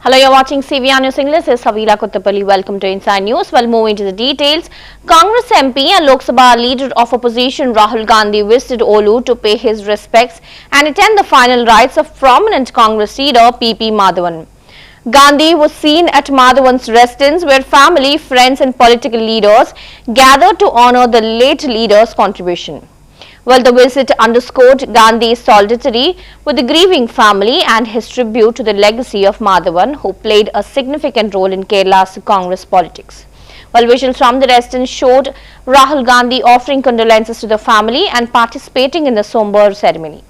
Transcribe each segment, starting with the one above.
Hello, you're watching CVR News English. This is Havila Kuttapalli. Welcome to Inside News. Well, moving to the details, Congress MP and Lok Sabha leader of opposition Rahul Gandhi visited Olu to pay his respects and attend the final rites of prominent Congress leader PP Madhavan. Gandhi was seen at Madhavan's residence where family, friends and political leaders gathered to honor the late leader's contribution. Well, the visit underscored Gandhi's solidarity with the grieving family and his tribute to the legacy of Madhavan, who played a significant role in Kerala's Congress politics. Well, visuals from the residence showed Rahul Gandhi offering condolences to the family and participating in the somber ceremony.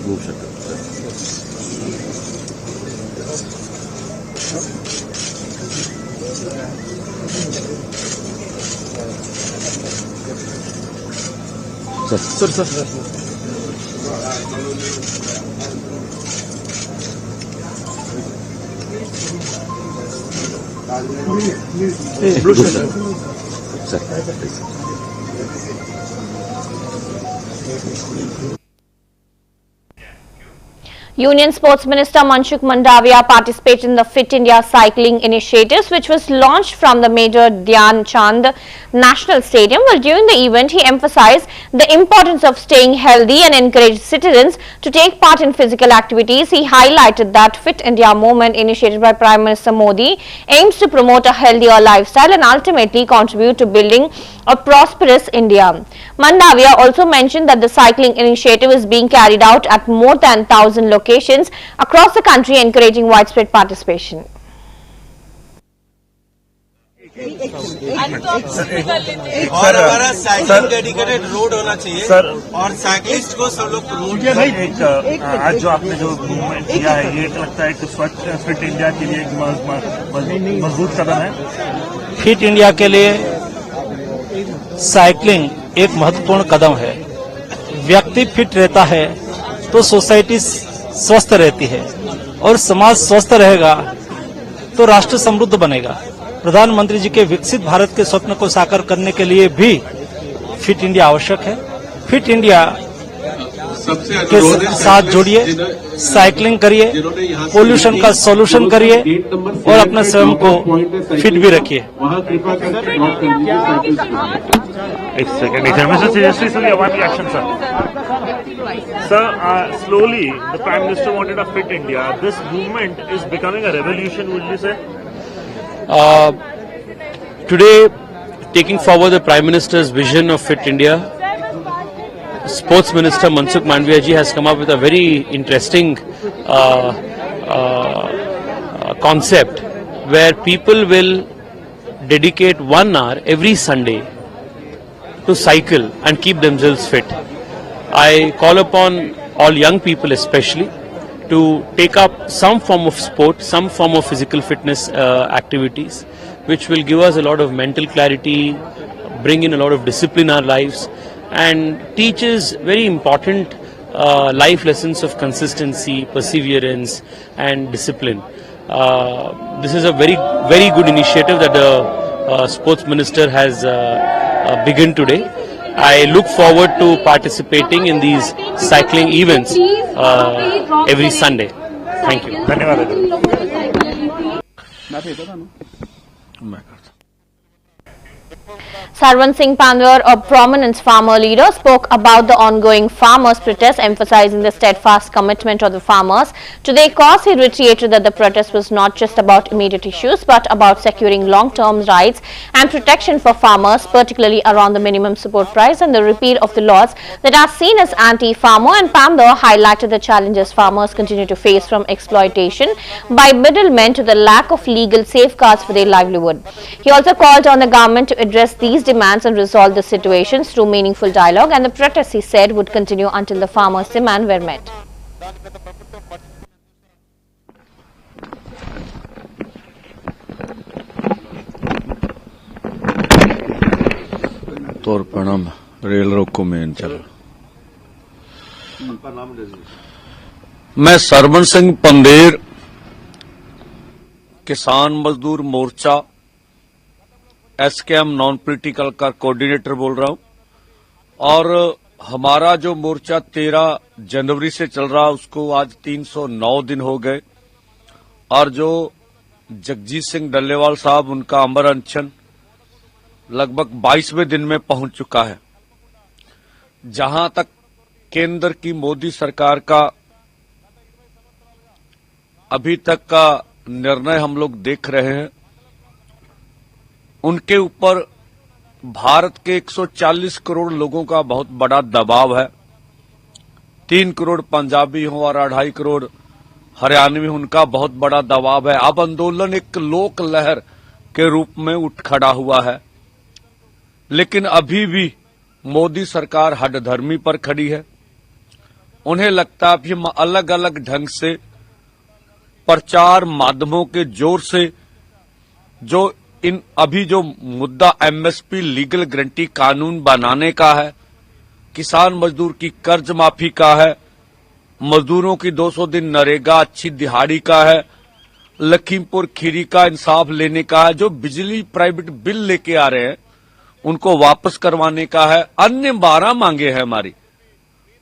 Move sir Union Sports Minister Manshukh Mandavia participated in the Fit India cycling initiatives, which was launched from the Major Dhyan Chand National Stadium. Well, during the event, he emphasized the importance of staying healthy and encouraged citizens to take part in physical activities. He highlighted that Fit India movement initiated by Prime Minister Modi aims to promote a healthier lifestyle and ultimately contribute to building a prosperous India. Mandavia also mentioned that the cycling initiative is being carried out at more than 1,000 locations across the country, encouraging widespread participation. और हमारा cycle dedicated road होना चाहिए sir, और cyclist को सब लोग road आज जो आपने जो मूवमेंट किया है, ये लगता है कि स्वच्छ फिट इंडिया के लिए एक मजबूत कदम है। फिट इंडिया के लिए साइकिलिंग एक महत्वपूर्ण कदम है। व्यक्ति फिट रहता है तो सोसाइटी स्वस्थ रहती है, और समाज स्वस्थ रहेगा तो राष्ट्र समृद्ध बनेगा। प्रधानमंत्री जी के विकसित भारत के स्वप्न को साकार करने के लिए भी फिट इंडिया आवश्यक है। फिट इंडिया के साथ जुड़िए, साइकिलिंग करिए, पोल्यूशन का सॉल्यूशन करिए और अपने स्वयं को फिट भी रखिए। एक second, Mr. Tejasvi Surya, one reaction, sir. Sir, slowly the Prime Minister wanted a Fit India. This movement is becoming a revolution, would you say? Today, taking forward the Prime Minister's vision of Fit India, Sports Minister Manshukh Mandavia ji has come up with a very interesting concept where people will dedicate 1 hour every Sunday to cycle and keep themselves fit. I call upon all young people especially to take up some form of sport, some form of physical fitness activities, which will give us a lot of mental clarity, bring in a lot of discipline in our lives, and teaches very important life lessons of consistency, perseverance and discipline. This is a very good initiative that the Sports Minister has begun today. I look forward to participating in these cycling events every Sunday. Thank you. Sarwan Singh Panwar, a prominent farmer leader, spoke about the ongoing farmers' protest, emphasizing the steadfast commitment of the farmers to their cause. He reiterated that the protest was not just about immediate issues, but about securing long-term rights and protection for farmers, particularly around the minimum support price and the repeal of the laws that are seen as anti-farmer. And Panwar highlighted the challenges farmers continue to face, from exploitation by middlemen to the lack of legal safeguards for their livelihood. He also called on the government to address these demands and resolve the situations through meaningful dialogue, and the protests, he said, would continue until the farmers' demands were met. तौर प्रणाम rail रोको में चल। मैं सरवन सिंह पंदेर, किसान मजदूर मोर्चा SKM non political का coordinator बोल रहा हूं, और हमारा जो मोर्चा 13 जनवरी से चल रहा उसको आज 309 दिन हो गए, और जो जगजीत सिंह डल्लेवाल साहब, उनका अमर अनशन लगभग 22वें दिन में पहुंच चुका है। जहां तक केंद्र की मोदी सरकार का अभी तक का निर्णय हम लोग देख रहे हैं, उनके ऊपर भारत के 140 करोड़ लोगों का बहुत बड़ा दबाव है। 3 करोड़ पंजाबी हो और 2.5 करोड़ हरियाणवी, उनका बहुत बड़ा दबाव है। अब आंदोलन एक लोक लहर के रूप में उठ खड़ा हुआ है, लेकिन अभी भी मोदी सरकार हठधर्मी पर खड़ी है। उन्हें लगता है कि हम अलग अलग ढंग से प्रचार माध्यमों के जोर से जो अभी जो मुद्दा एमएसपी लीगल गारंटी कानून बनाने का है, किसान मजदूर की कर्ज माफी का है, मजदूरों की 200 दिन नरेगा अच्छी दिहाड़ी का है, लखीमपुर खीरी का इंसाफ लेने का है, जो बिजली प्राइवेट बिल लेके आ रहे हैं उनको वापस करवाने का है, अन्य 12 मांगे हैं हमारी,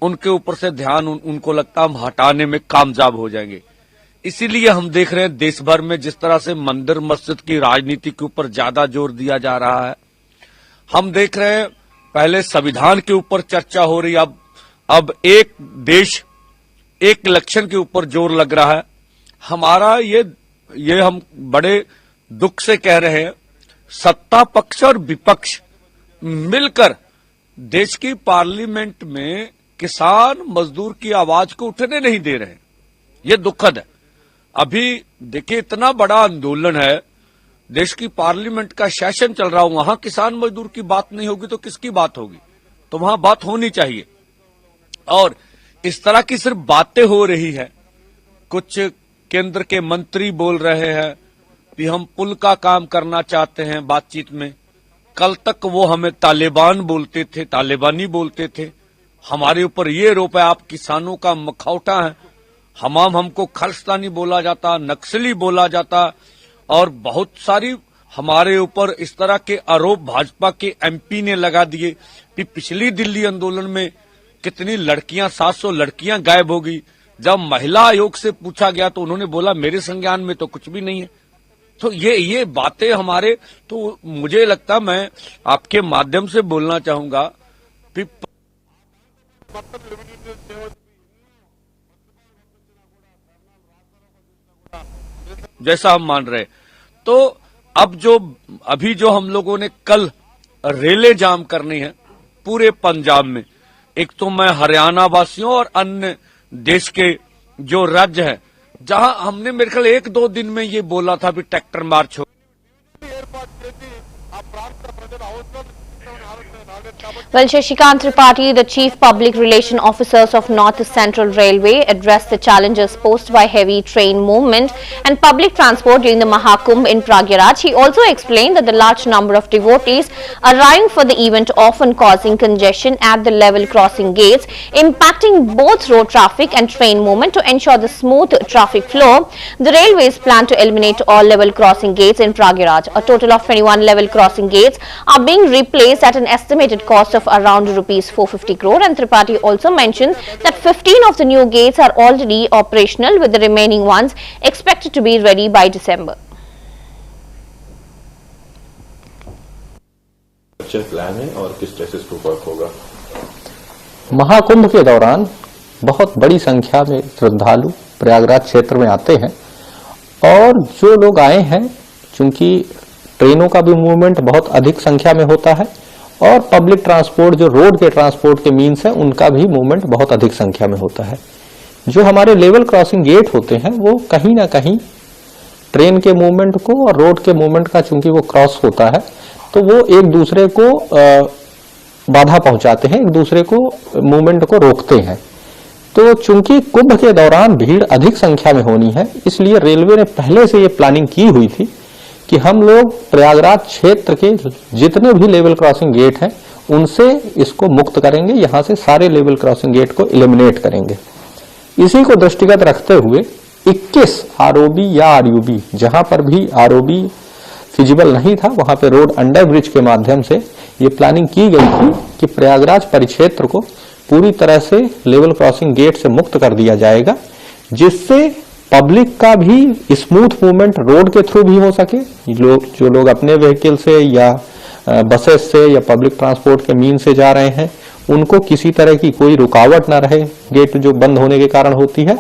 उनके ऊपर से ध्यान उनको लगता हम हटाने में कामयाब हो जाएंगे। इसीलिए हम देख रहे हैं देश भर में जिस तरह से मंदिर मस्जिद की राजनीति के ऊपर ज्यादा जोर दिया जा रहा है। हम देख रहे हैं पहले संविधान के ऊपर चर्चा हो रही, अब एक देश एक इलेक्शन के ऊपर जोर लग रहा है। हमारा ये हम बड़े दुख से कह रहे हैं, सत्ता पक्ष और विपक्ष मिलकर देश की पार्लियामेंट में किसान मजदूर की आवाज को उठने नहीं दे रहे। ये दुखद है। अभी देखिए इतना बड़ा आंदोलन है, देश की पार्लियामेंट का सेशन चल रहा हो, वहां किसान मजदूर की बात नहीं होगी तो किसकी बात होगी? तो वहां बात होनी चाहिए। और इस तरह की सिर्फ बातें हो रही है। कुछ केंद्र के मंत्री बोल रहे हैं कि हम पुल का काम करना चाहते हैं बातचीत में। कल तक वो हमें तालिबान बोलते थे, तालिबानी बोलते थे। हमारे ऊपर ये आरोप है आप किसानों का मखौटा है। हमको खालिस्तानी बोला जाता, नक्सली बोला जाता और बहुत सारी हमारे ऊपर इस तरह के आरोप भाजपा के एमपी ने लगा दिए कि पिछली दिल्ली आंदोलन में कितनी लड़कियां, 700 लड़कियां गायब हो गई। जब महिला आयोग से पूछा गया तो उन्होंने बोला मेरे संज्ञान में तो कुछ भी नहीं है। तो ये बातें हमारे, तो मुझे लगता, मैं आपके माध्यम से बोलना चाहूंगा कि जैसा हम मान रहे, तो अब अभी जो हम लोगों ने कल रेले जाम करनी है पूरे पंजाब में, एक तो मैं हरियाणा वासियों और अन्य देश के जो राज्य है जहां हमने मेरे ख्याल 1-2 दिन में ये बोला था भी ट्रैक्टर मार्च हो। Well, Shashikant Tripathi, the Chief Public Relation Officers of North Central Railway, addressed the challenges posed by heavy train movement and public transport during the Mahakumbh in Prayagraj. He also explained that the large number of devotees arriving for the event often causing congestion at the level crossing gates, impacting both road traffic and train movement. To ensure the smooth traffic flow, the railways plan to eliminate all level crossing gates in Prayagraj. A total of 21 level crossing gates are being replaced at an estimated cost of around rupees 450 crore, and Tripathi also mentioned that 15 of the new gates are already operational, with the remaining ones expected to be ready by December. Plan है और किस तरह से इसको work होगा? महाकुंभ के दौरान बहुत बड़ी संख्या में श्रद्धालु प्रयागराज क्षेत्र में आते हैं, और जो लोग आए हैं, चूंकि ट्रेनों का भी मूवमेंट बहुत अधिक संख्या में होता है और पब्लिक ट्रांसपोर्ट, जो रोड के ट्रांसपोर्ट के मीन्स है, उनका भी मूवमेंट बहुत अधिक संख्या में होता है। जो हमारे लेवल क्रॉसिंग गेट होते हैं वो कहीं ना कहीं ट्रेन के मूवमेंट को और रोड के मूवमेंट का, चूंकि वो क्रॉस होता है, तो वो एक दूसरे को बाधा पहुंचाते हैं, एक दूसरे को मूवमेंट को रोकते हैं। तो चूंकि कुंभ के दौरान भीड़ अधिक संख्या में होनी है, इसलिए रेलवे ने पहले से ये प्लानिंग की हुई थी कि हम लोग प्रयागराज क्षेत्र के जितने भी लेवल क्रॉसिंग गेट हैं उनसे इसको मुक्त करेंगे, यहां से सारे लेवल क्रॉसिंग गेट को एलिमिनेट करेंगे। इसी को दृष्टिगत रखते हुए 21 आरओबी या आरयूबी, जहां पर भी आरओबी फिजिबल नहीं था, वहां पे रोड अंडर ब्रिज के माध्यम से ये प्लानिंग की गई थी कि प्रयागराज परिक्षेत्र को पूरी तरह से लेवल क्रॉसिंग गेट से मुक्त कर दिया जाएगा, जिससे पब्लिक का भी स्मूथ मूवमेंट रोड के थ्रू भी हो सके। जो लोग अपने व्हीकल से या बसेस से या पब्लिक ट्रांसपोर्ट के मीन से जा रहे हैं, उनको किसी तरह की कोई रुकावट ना रहे, गेट जो बंद होने के कारण होती है।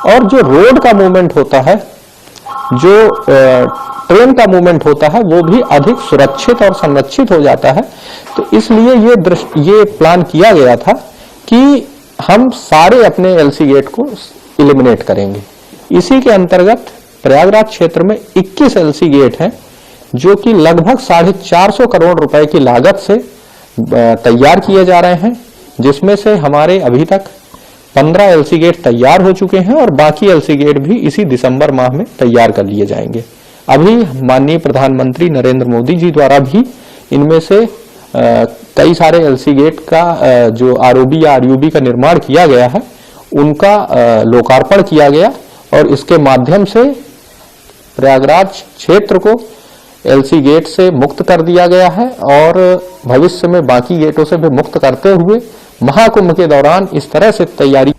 और जो रोड का मूवमेंट होता है, जो ट्रेन का मूवमेंट होता है, वो भी अधिक सुरक्षित और संरक्षित हो जाता है। तो इसलिए ये प्लान किया गया था कि हम सारे अपने एलसी गेट को एलिमिनेट करेंगे। इसी के अंतर्गत प्रयागराज क्षेत्र में 21 एलसी गेट हैं, जो कि लगभग 450 करोड़ रुपए की लागत से तैयार किए जा रहे हैं, जिसमें से हमारे अभी तक 15 एलसी गेट तैयार हो चुके हैं और बाकी एलसी गेट भी इसी दिसंबर माह में तैयार कर लिए जाएंगे। अभी माननीय प्रधानमंत्री नरेंद्र मोदी जी द्वारा भी इनमें से कई सारे एलसी गेट का जो आरओबी या आरयूबी का निर्माण किया गया है उनका लोकार्पण किया गया और इसके माध्यम से प्रयागराज क्षेत्र को एलसी गेट से मुक्त कर दिया गया है और भविष्य में बाकी गेटों से भी मुक्त करते हुए महाकुंभ के दौरान इस तरह से तैयारी।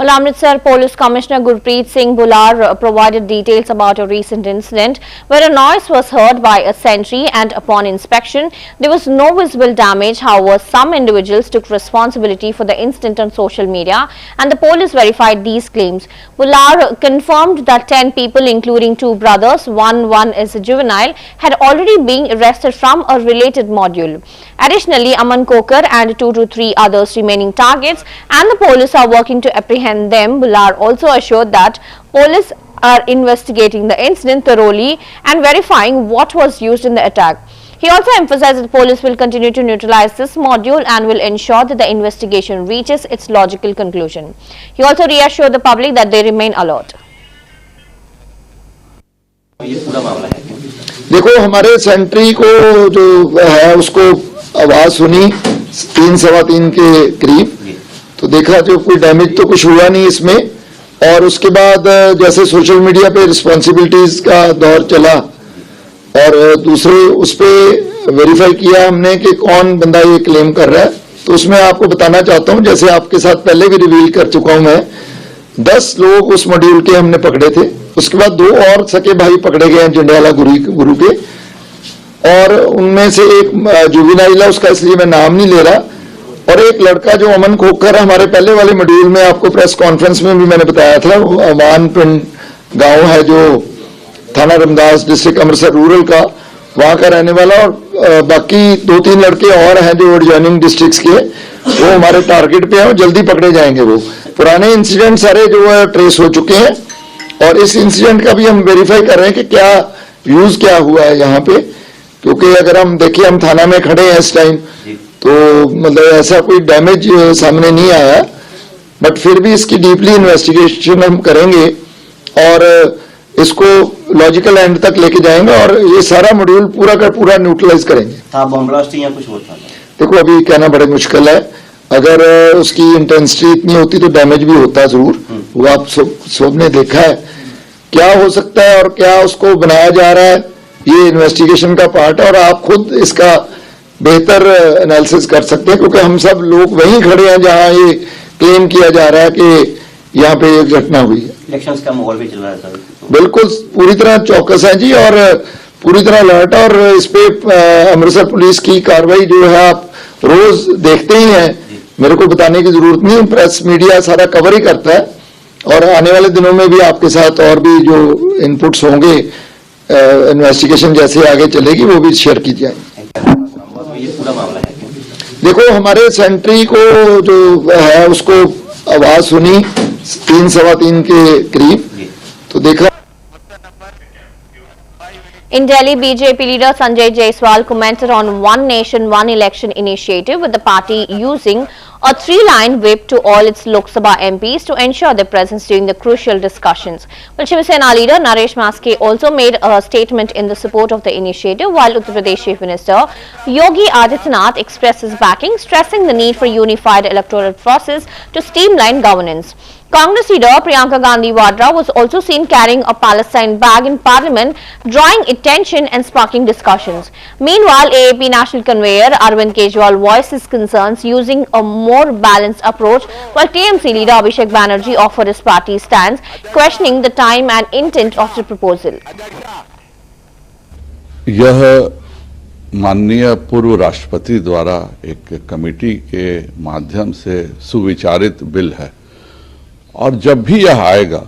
Well, Amritsar Police Commissioner Gurpreet Singh Bular provided details about a recent incident where a noise was heard by a sentry and upon inspection, there was no visible damage. However, some individuals took responsibility for the incident on social media and the police verified these claims. Bular confirmed that 10 people, including 2 brothers, one is a juvenile, had already been arrested from a related module. Additionally, Aman Kokar and 2 to 3 others remaining targets and the police are working to apprehend them. Bular also assured that police are investigating the incident thoroughly and verifying what was used in the attack. He also emphasized that police will continue to neutralize this module and will ensure that the investigation reaches its logical conclusion. He also reassured the public that they remain alert. देखो, हमारे Sentry को जो है उसको आवाज सुनी 3-3:15 के करीब, तो देखा जो कोई डैमेज तो कुछ हुआ नहीं इसमें। और उसके बाद जैसे सोशल मीडिया पे रिस्पॉन्सिबिलिटीज का दौर चला और दूसरे उस पर वेरीफाई किया हमने कि कौन बंदा ये क्लेम कर रहा है, तो उसमें आपको बताना चाहता हूं, जैसे आपके साथ पहले भी रिवील कर चुका हूं मैं, 10 लोग उस मॉड्यूल के हमने पकड़े थे। उसके बाद 2 और सके भाई पकड़े गए हैं जंडियाला गुरु के, और उनमें से एक जुवेनाइल है, उसका इसलिए मैं नाम नहीं ले रहा, और एक लड़का जो अमन खोकर हमारे पहले वाले मॉड्यूल में आपको प्रेस कॉन्फ्रेंस में भी मैंने बताया था, वो अमान पिंड गांव है जो थाना रमदास डिस्ट्रिक्ट अमृतसर रूरल का, वहां का रहने वाला, और बाकी 2-3 लड़के और हैं जो एडजॉइनिंग डिस्ट्रिक्ट्स के, वो हमारे टारगेट पे हैं, जल्दी पकड़े जाएंगे। वो पुराने इंसिडेंट सारे जो है ट्रेस हो चुके हैं और इस इंसिडेंट का भी हम वेरीफाई कर रहे हैं कि क्या यूज क्या हुआ है यहाँ पे, क्योंकि अगर हम देखिए हम थाना में खड़े हैं इस टाइम, तो मतलब ऐसा कोई डैमेज सामने नहीं आया, बट फिर भी इसकी डीपली इन्वेस्टिगेशन हम करेंगे और इसको लॉजिकल एंड तक लेके जाएंगे और ये सारा मॉड्यूल पूरा का पूरा न्यूट्रलाइज करेंगे। बम ब्लास्ट या कुछ और था? देखो, अभी कहना बड़ा मुश्किल है, अगर उसकी इंटेंसिटी इतनी होती तो डैमेज भी होता जरूर, वो आप सबने देखा है। क्या हो सकता है और क्या उसको बनाया जा रहा है, ये इन्वेस्टिगेशन का पार्ट है और आप खुद इसका बेहतर एनालिसिस कर सकते हैं, क्योंकि हम सब लोग वहीं खड़े हैं जहां ये क्लेम किया जा रहा है कि यहाँ पे एक घटना हुई है। इलेक्शंस का माहौल भी चल रहा है, बिल्कुल पूरी तरह चौकस है जी और पूरी तरह अलर्ट है, और इस पे अमृतसर पुलिस की कार्रवाई जो है आप रोज देखते ही हैं, मेरे को बताने की जरूरत नहीं, प्रेस मीडिया सारा कवर ही करता है, और आने वाले दिनों में भी आपके साथ और भी जो इनपुट्स होंगे इन्वेस्टिगेशन जैसे आगे चलेगी वो भी शेयर की जाएंगे। ये पूरा मामला है? देखो, हमारे सेंट्री को जो है उसको आवाज सुनी 3-3:15 के करीब, तो देखा। In Delhi, BJP leader Sanjay Jaiswal commented on One Nation, One Election initiative with the party using a 3-line whip to all its Lok Sabha MPs to ensure their presence during the crucial discussions. Well, Shiv Sena leader Naresh Maske also made a statement in the support of the initiative, while Uttar Pradesh Chief Minister Yogi Adityanath expressed his backing, stressing the need for unified electoral process to streamline governance. Congress leader Priyanka Gandhi Vadra was also seen carrying a Palestine bag in Parliament, drawing attention and sparking discussions. Meanwhile, AAP National Convener Arvind Kejriwal voiced his concerns using a more balanced approach, while TMC leader Abhishek Banerjee offered his party's stance, questioning the time and intent of the proposal. यह माननीय पूर्व राष्ट्रपति द्वारा एक committee के माध्यम से सुविचारित bill है, और जब भी यह आएगा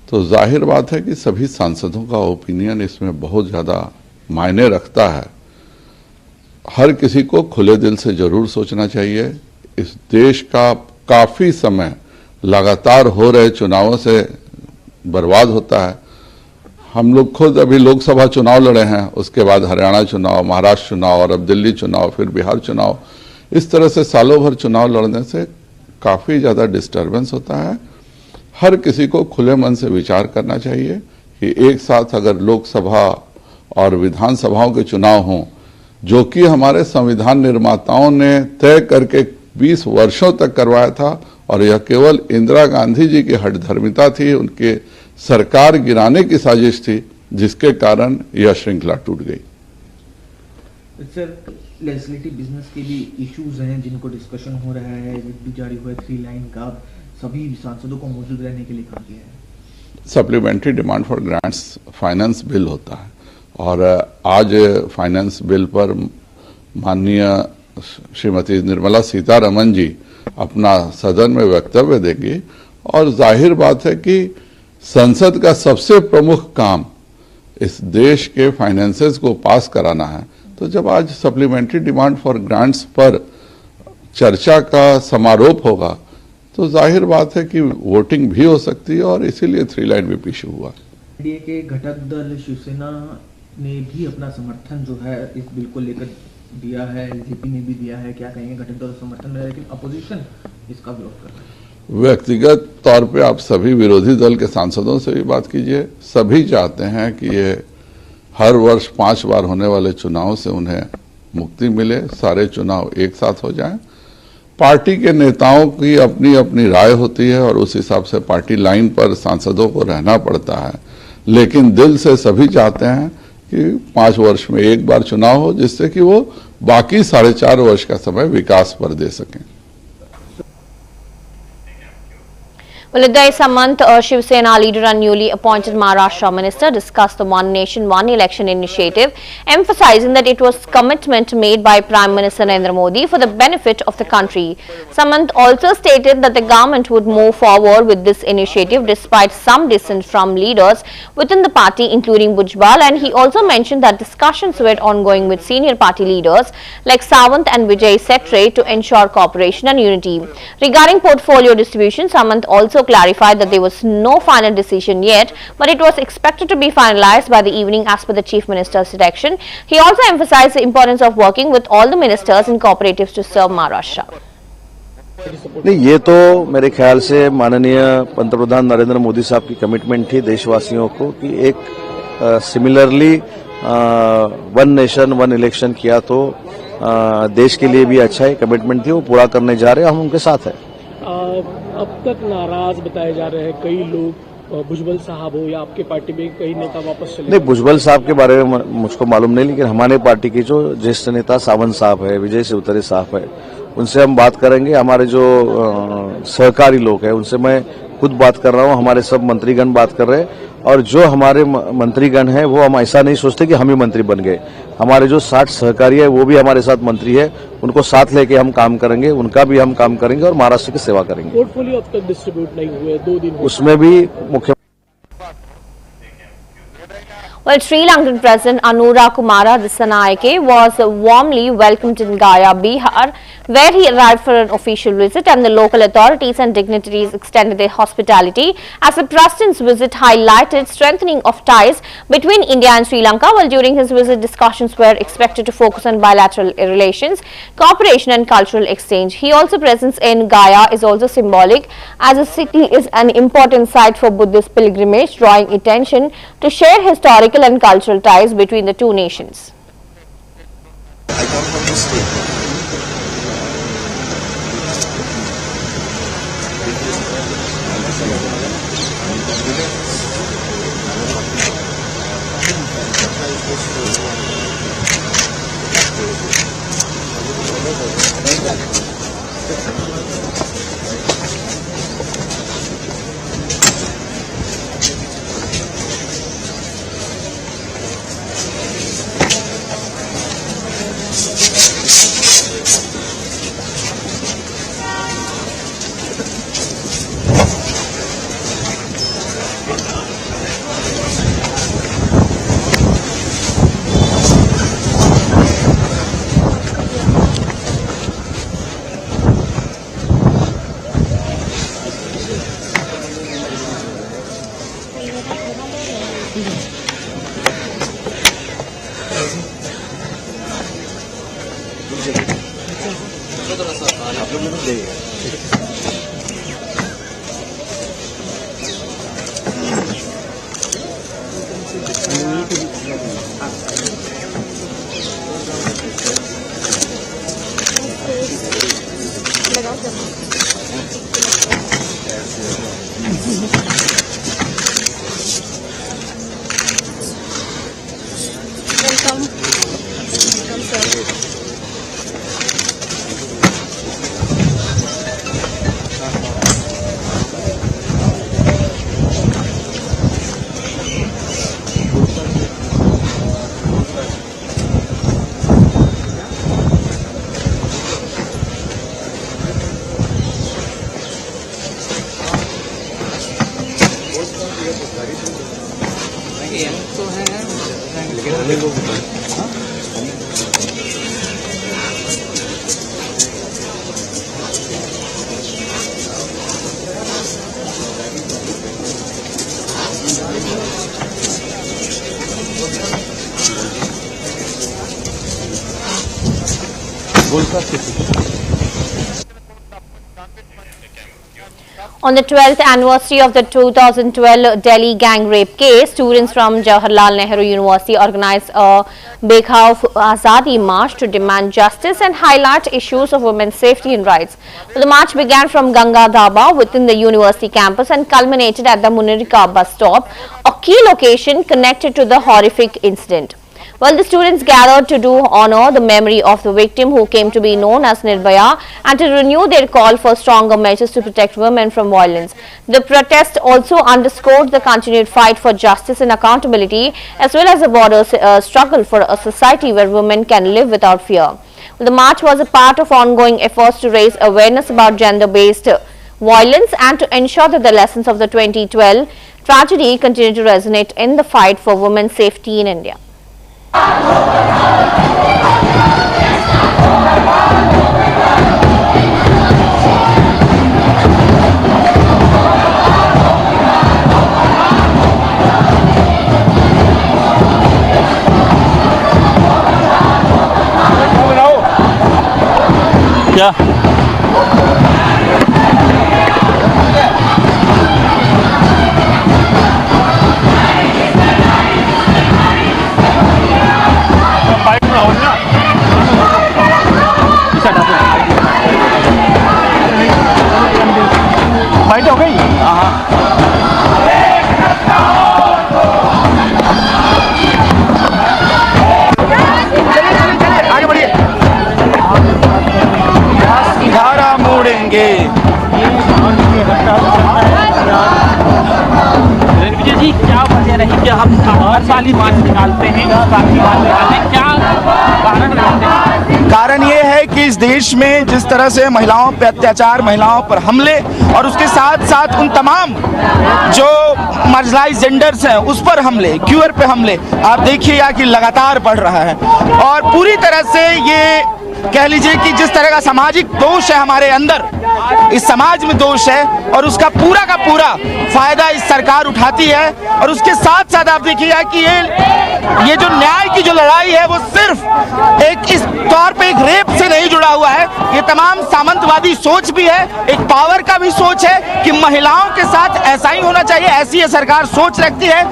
तो जाहिर बात है कि सभी सांसदों का ओपिनियन इसमें बहुत ज़्यादा मायने रखता है। हर किसी को खुले दिल से जरूर सोचना चाहिए। इस देश का काफ़ी समय लगातार हो रहे चुनावों से बर्बाद होता है। हम लोग खुद अभी लोकसभा चुनाव लड़े हैं, उसके बाद हरियाणा चुनाव, महाराष्ट्र चुनाव और अब दिल्ली चुनाव, फिर बिहार चुनाव। इस तरह से सालों भर चुनाव लड़ने से काफी ज्यादा डिस्टरबेंस होता है। हर किसी को खुले मन से विचार करना चाहिए कि एक साथ अगर लोकसभा और विधानसभाओं के चुनाव हों, जो कि हमारे संविधान निर्माताओं ने तय करके 20 वर्षों तक करवाया था, और यह केवल इंदिरा गांधी जी की हठधर्मिता थी, उनके सरकार गिराने की साजिश थी, जिसके कारण यह श्रृंखला टूट गई। सर, लेजिस्लेटिव बिजनेस के भी इश्यूज हैं जिनको डिस्कशन हो रहा है, भी जारी हुआ है 3 लाइन का, सभी सांसदों को मौजूद रहने के लिए कहा गया है। Supplementary demand for grants finance bill होता है, और आज फाइनेंस बिल पर माननीय श्रीमती निर्मला सीतारमण जी अपना सदन में वक्तव्य देंगी, और जाहिर बात है कि संसद का सबसे प्रमुख काम इस देश के फाइनेंसेस को पास कराना है। तो जब आज सप्लीमेंट्री डिमांड फॉर ग्रांट्स पर चर्चा का समारोप होगा, तो जाहिर बात है कि वोटिंग भी हो सकती है, और इसीलिए 3 लाइन व्हिप इशू हुआ। एनडीए के घटक दल शिवसेना ने भी अपना समर्थन जो है इस बिल को लेकर दिया है, एलजेपी ने भी दिया है, क्या कहेंगे? घटक दल समर्थन में, लेकिन अपोजिशन इसका विरोध कर रहा है। व्यक्तिगत तौर पे आप सभी विरोधी दल के सांसदों से भी बात कीजिए, सभी चाहते हैं कि ये हर वर्ष 5 बार होने वाले चुनाव से उन्हें मुक्ति मिले, सारे चुनाव एक साथ हो जाएं। पार्टी के नेताओं की अपनी अपनी राय होती है, और उस हिसाब से पार्टी लाइन पर सांसदों को रहना पड़ता है, लेकिन दिल से सभी चाहते हैं कि 5 वर्ष में एक बार चुनाव हो, जिससे कि वो बाकी 4.5 वर्ष का समय विकास पर दे सकें। Well, Uday Samant, Shiv Sena leader and newly appointed Maharashtra minister, discussed the One Nation, One Election initiative, emphasizing that it was commitment made by Prime Minister Narendra Modi for the benefit of the country. Samant also stated that the government would move forward with this initiative despite some dissent from leaders within the party, including Bhujbal, and he also mentioned that discussions were ongoing with senior party leaders like Sawant and Vijay Settre to ensure cooperation and unity. Regarding portfolio distribution, Samant also clarified that there was no final decision yet, but it was expected to be finalized by the evening as per the Chief Minister's direction. He also emphasized the importance of working with all the ministers and cooperatives to serve Maharashtra. नहीं, ये तो मेरे ख्याल से माननीय पंतप्रधान नरेंद्र मोदी साहब की कमिटमेंट थी देशवासियों को कि एक सिमिलरली 1 नेशन 1 इलेक्शन किया तो देश के लिए भी अच्छा है, कमिटमेंट थी, वो पूरा करने जा रहे हैं, हम उनके साथ हैं। अब तक नाराज बताए जा रहे हैं कई लोग, भुजबल साहब हो या आपके पार्टी में कई नेता वापस चले। नहीं, भुजबल साहब के बारे में मुझको मालूम नहीं, लेकिन हमारे पार्टी के जो ज्येष्ठ नेता सावंत साहब है, विजय सेवतरे साहब है, उनसे हम बात करेंगे। हमारे जो सहकारी लोग हैं उनसे मैं खुद बात कर रहा हूं, हमारे सब मंत्रीगण बात कर रहे हैं, और जो हमारे मंत्रीगण हैं वो हम ऐसा नहीं सोचते कि हम ही मंत्री बन गए। हमारे जो 60 सहकारी है वो भी हमारे साथ मंत्री है, उनको साथ लेके हम काम करेंगे, उनका भी हम काम करेंगे और महाराष्ट्र की सेवा करेंगे। पोर्टफोलियो अब तक डिस्ट्रीब्यूट नहीं हुए, 2 दिन उसमें भी मुख्य Well, Sri Lankan President Anura Kumara Dissanayake was warmly welcomed in Gaya, Bihar, where he arrived for an official visit, and the local authorities and dignitaries extended their hospitality as the president's visit highlighted strengthening of ties between India and Sri Lanka. While during his visit, discussions were expected to focus on bilateral relations, cooperation and cultural exchange. He also presence in Gaya is also symbolic, as the city is an important site for Buddhist pilgrimage, drawing attention to share historical and cultural ties between the two nations. I come from the state. On the 12th anniversary of the 2012 Delhi gang rape case, students from Jawaharlal Nehru University organized a Bekhauf Azadi march to demand justice and highlight issues of women's safety and rights. The march began from Ganga Dhaba within the university campus and culminated at the Munirika bus stop, a key location connected to the horrific incident. Well, the students gathered to do honor the memory of the victim who came to be known as Nirbhaya and to renew their call for stronger measures to protect women from violence. The protest also underscored the continued fight for justice and accountability as well as the broader struggle for a society where women can live without fear. The march was a part of ongoing efforts to raise awareness about gender-based violence and to ensure that the lessons of the 2012 tragedy continue to resonate in the fight for women's safety in India. क्या fight हो गई? आगे बढ़िए। धारा मोड़ेंगे। विजय जी, क्या वजह रही कि हम हर साल ही मार्च निकालते हैं, क्या कारण रहते हैं? कारण ये है कि इस देश में जिस तरह से महिलाओं पर अत्याचार, महिलाओं पर हमले और उसके साथ साथ उन तमाम जो मार्जिनलाइज्ड जेंडर्स हैं उस पर हमले, क्यूअर पे हमले आप देखिएगा कि लगातार बढ़ रहा है। और पूरी तरह से ये कह लीजिए कि जिस तरह का सामाजिक दोष है हमारे अंदर, इस समाज में दोष है और उसका पूरा का पूरा फायदा इस सरकार उठाती है। और उसके साथ साथ आप देखिएगा कि ये जो न्याय की जो लड़ाई है वो सिर्फ एक इस तौर पे एक रेप से नहीं जुड़ा हुआ है, ये तमाम सामंतवादी सोच भी है, एक पावर का भी सोच है कि महिलाओं के साथ ऐसा ही होना चाहिए, ऐसी ये सरकार सोच रखती है।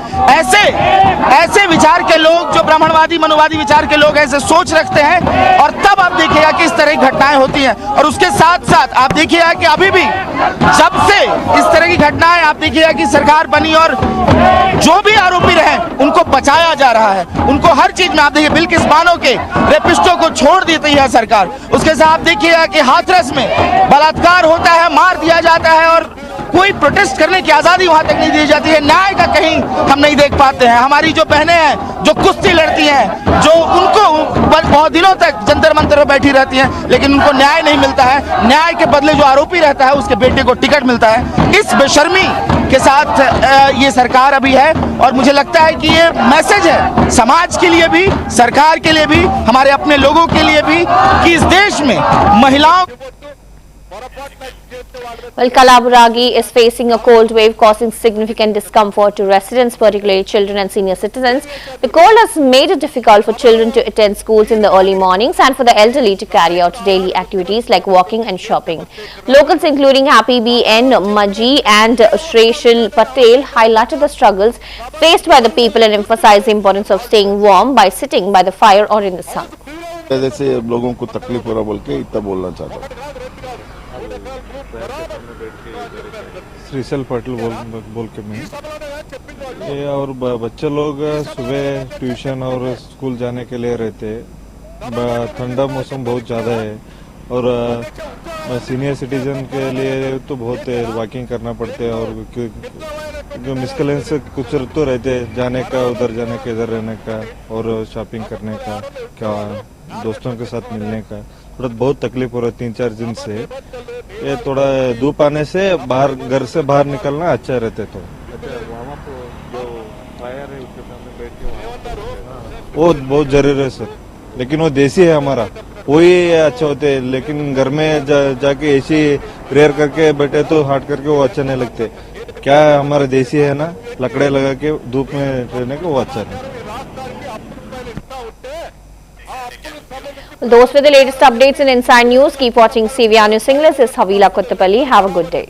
ऐसे विचार के लोग जो ब्राह्मणवादी मनुवादी विचार के लोग ऐसे सोच रखते हैं और तब आप देखिएगा कि इस तरह की घटनाएं होती हैं। और उसके साथ साथ आप देखिएगा कि अभी भी जब से इस तरह की घटनाएं आप देखिएगा कि सरकार बनी और जो भी आरोपी रहे उनको बचाया जा रहा है, उनको हर चीज में आप देखिए बिल्किस बानो के रेपिस्टों को छोड़ देती है सरकार। उसके साथ आप देखिएगा कि हाथरस में बलात्कार होता है, मार दिया जाता है और कोई प्रोटेस्ट करने की आजादी वहां तक नहीं दी जाती है। न्याय का कहीं हम नहीं देख पाते हैं। हमारी जो बहनें हैं जो कुश्ती लड़ती हैं, जो उनको बहुत दिनों तक जंतर मंतर पर बैठी रहती हैं, लेकिन उनको न्याय नहीं मिलता है। न्याय के बदले जो आरोपी रहता है उसके बेटे को टिकट मिलता है। इस बेशर्मी के साथ ये सरकार अभी है और मुझे लगता है कि ये मैसेज है समाज के लिए भी, सरकार के लिए भी, हमारे अपने लोगों के लिए भी कि इस देश में महिलाओं Well, Kalaburagi is facing a cold wave causing significant discomfort to residents, particularly children and senior citizens. The cold has made it difficult for children to attend schools in the early mornings and for the elderly to carry out daily activities like walking and shopping. Locals including Happy B N Maji and Shreshil Patel highlighted the struggles faced by the people and emphasized the importance of staying warm by sitting by the fire or in the sun. जैसे लोगों को तकलीफ हो रहा बोल के इतना बोलना चाहता हूँ। श्रीशैल पाटिल बोल के मैं ये और बच्चे लोग सुबह ट्यूशन और स्कूल जाने के लिए रहते हैं। ठंडा मौसम बहुत ज़्यादा है और सीनियर सिटीजन के लिए तो बहुत वॉकिंग करना पड़ता है और जो मिसकलेंस कुछ तो रहते हैं जाने का, उधर जाने का, इधर रहने का और शॉपिंग करने का, क्या दोस्तों के साथ मिलने का थोड़ा बहुत तकलीफ हो रहा है 3-4 दिन से। ये थोड़ा धूप आने से बाहर घर से बाहर निकलना अच्छा रहते तो वो बहुत जरूरी है सर, लेकिन वो देसी है हमारा, वही अच्छा होते हैं। लेकिन घर में जाके ऐसी प्रेयर करके बैठे तो हाट करके वो अच्छा नहीं लगते। क्या हमारा देसी है ना, लकड़े लगा के धूप में रहने का वो अच्छा नहीं। Those were the latest updates in Inside News. Keep watching CVR News English. This is Havila Kottapalli. Have a good day.